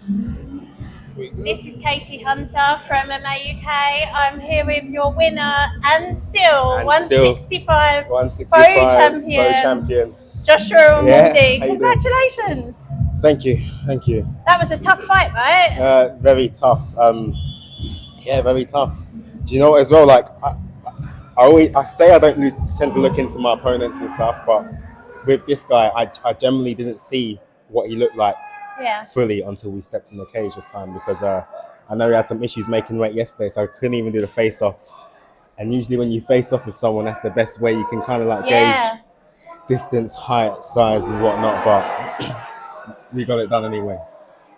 This is Katie Hunter from MMA UK. I'm here with your winner and still 165 pro champion, Joshua Onwordi. Congratulations. Thank you. That was a tough fight, right? Very tough. Very tough. Do you know as well? Like I say I don't tend to look into my opponents and stuff, but with this guy, I generally didn't see what he looked like fully until we stepped in the cage this time, because I know he had some issues making weight yesterday, so I couldn't even do the face off. And usually when you face off with someone, that's the best way you can kind of like gauge distance, height, size and whatnot, but we got it done anyway.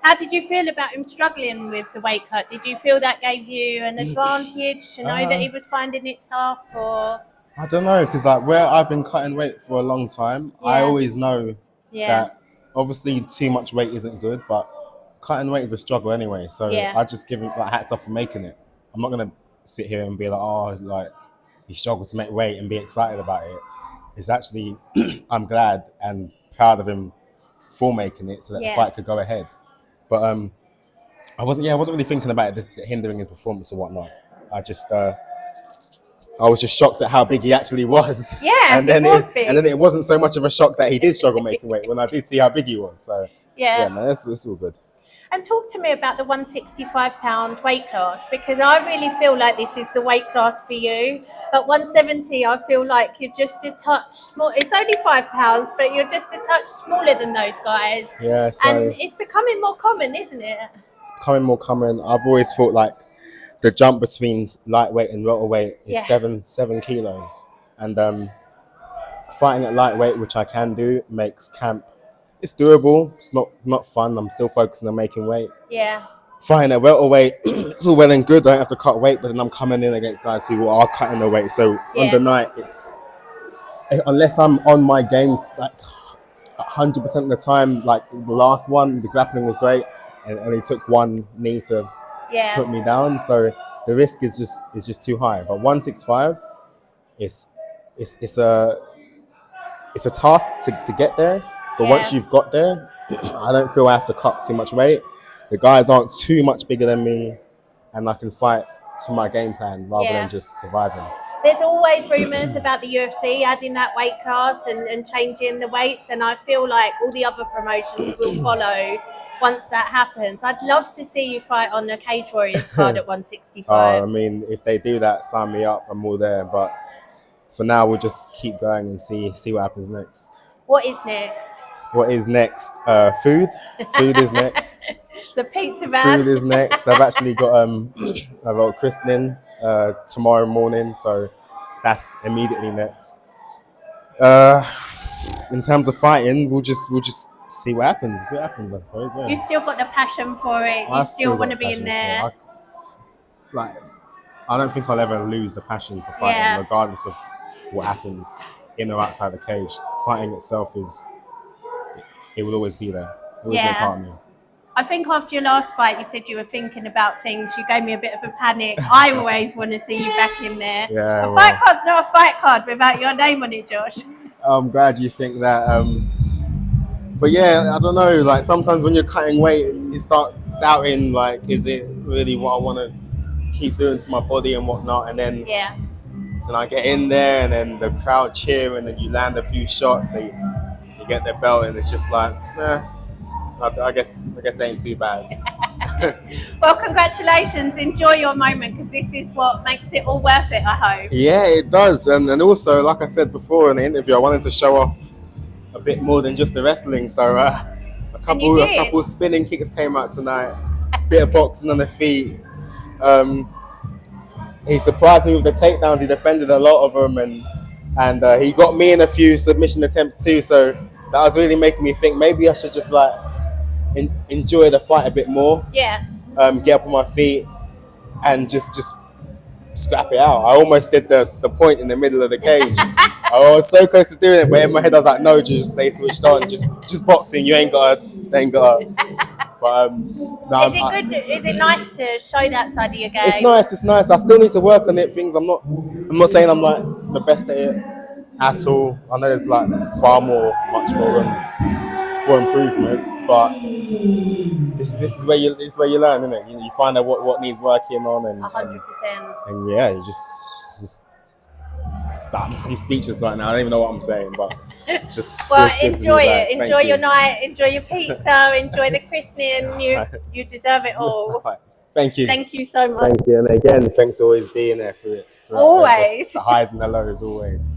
How did you feel about him struggling with the weight cut? Did you feel that gave you an advantage to know that he was finding it tough, or? I don't know, because like where I've been cutting weight for a long time, I always know that obviously too much weight isn't good, but cutting weight is a struggle anyway. So I just give him like hats off for making it. I'm not gonna sit here and be like, oh, like he struggled to make weight and be excited about it. It's actually I'm glad and proud of him for making it so that the fight could go ahead. But I wasn't really thinking about it hindering his performance or whatnot. I was just shocked at how big he actually was. Yeah, and then it wasn't so much of a shock that he did struggle making weight when I did see how big he was. So man, it's all good. And talk to me about the 165-pound weight class, because I really feel like this is the weight class for you. At 170, I feel like you're just a touch small. It's only 5 pounds, but you're just a touch smaller than those guys. Yeah, and it's becoming more common, isn't it? It's becoming more common. I've always thought like the jump between lightweight and welterweight is 7 kilos, and fighting at lightweight, which I can do, makes camp. It's doable. It's not fun. I'm still focusing on making weight. Yeah. Fighting at welterweight, it's all well and good. I don't have to cut weight, but then I'm coming in against guys who are cutting the weight. So on the night, it's unless I'm on my game like 100% of the time. Like the last one, the grappling was great, and only took one knee to put me down. So the risk is just too high. But 165, it's a task to get there. But once you've got there, I don't feel I have to cut too much weight. The guys aren't too much bigger than me, and I can fight to my game plan rather than just surviving. There's always rumours about the UFC adding that weight class and changing the weights, and I feel like all the other promotions will follow once that happens. I'd love to see you fight on the Cage Warriors card at 165. I mean, if they do that, sign me up. I'm all there. But for now, we'll just keep going and see what happens next. What is next? What is next? Food. Food is next. The pizza van. Food is next. I've actually got a christening tomorrow morning, so that's immediately next. In terms of fighting, we'll just see what happens. See what happens, I suppose. Yeah. You still got the passion for it. You still want to be in there. I don't think I'll ever lose the passion for fighting, regardless of what happens in or outside the cage. Fighting itself it will always be there. It will always be a part of me. I think after your last fight, you said you were thinking about things. You gave me a bit of a panic. I always want to see you back in there. Yeah, fight card's not a fight card without your name on it, Josh. I'm glad you think that. But yeah, I don't know. Like sometimes when you're cutting weight, you start doubting, like, is it really what I want to keep doing to my body and whatnot? And then I get in there, and then the crowd cheer, and then you land a few shots. You get their belt, and it's just like, I guess it ain't too bad. Well, congratulations. Enjoy your moment, because this is what makes it all worth it, I hope. Yeah, it does. And also, like I said before in the interview, I wanted to show off a bit more than just the wrestling. So a couple spinning kicks came out tonight, bit of boxing on the feet. He surprised me with the takedowns. He defended a lot of them, and he got me in a few submission attempts too. So that was really making me think maybe I should just like enjoy the fight a bit more. Yeah. Get up on my feet and just scrap it out. I almost did the point in the middle of the cage. I was so close to doing it, but in my head I was like, no, just stay switched on. Just boxing. You ain't got to. But is it nice to show that side of your game? It's nice. I still need to work on it. I'm not saying I'm like the best at it at all. I know there's like much more room for improvement. But this is where you learn, isn't it? You find out what needs working on, and 100%. and yeah, you just I'm speechless right now. I don't even know what I'm saying, but it just Well, feels good enjoy to be it. back. Enjoy your night. Enjoy your pizza. Enjoy the christening. You deserve it all. Thank you. Thank you so much. Thank you, and again, thanks for always being there for Always. the highs and the lows, always.